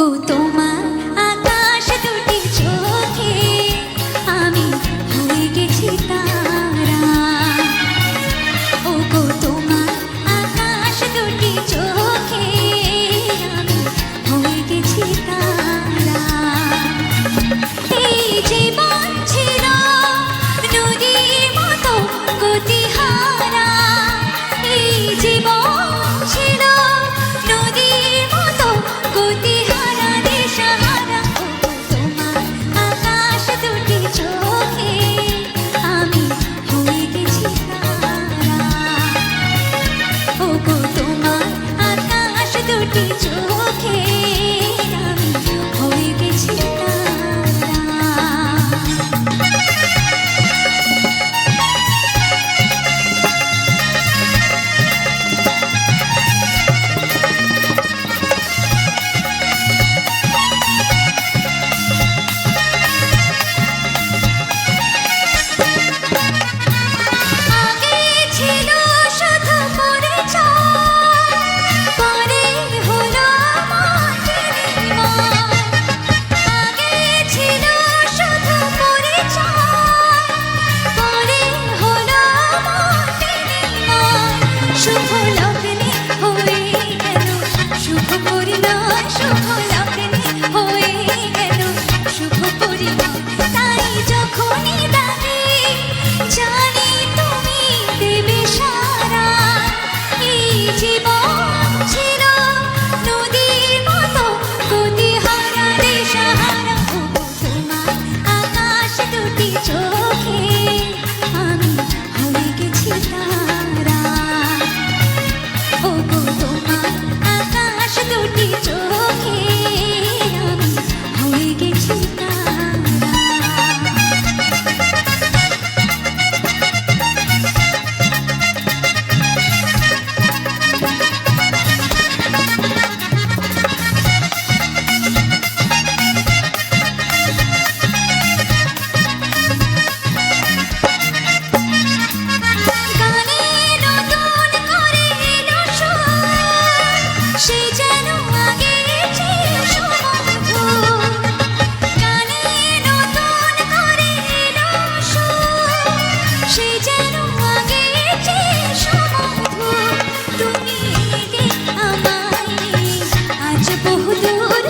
ওগো তোমার আকাশ দুটি চোখে আমি হয়ে গেছি তারা। ওগো তোমার আকাশ দুটি চোখে আমি হয়ে গেছি তারা। এই জীবন ছিল নদীর মতো গতিহারা, এই জীবন ছিল নদীর মতো গতিহারা দিশাহারা। ওগো তোমার আকাশ দুটি চোখে আমি হয়ে গেছি তারা। ওগো তোমার আকাশ দুটি চোখে আমি হয়ে গেছি তারা। আগে ছিল শুধু পরিচয়, পরে হলো মাটির ময়। আগে ছিল শুধু পরিচয়, পরে হলো মাটির ময়। শুভ লগ্নে হয়ে গেল শুভ পরিণয়, শুভ লগ্নে হয়ে গেল শুভ পরিণয়। তাই যখনই ডাকি জানি তুমি দেবে সারা। এই জীবন ছিল নদীর মতো গতিহারা দিশাহারা। ওগো তোমার আকাশ দুটি চোখে আমি হয়ে গেছি তারা। ওগো তোমার আকাশ দুটি চোখে আমি হয়ে গেছি তারা। গানে নতুন করে এলো সুর, সে যেন আগের চেয়ে সুমধুর। গানে নতুন করে এলো সুর, সে যেন আগের চেয়ে সুমধুর। তুমি এলে আমায় নিয়ে আজ বহুদূর।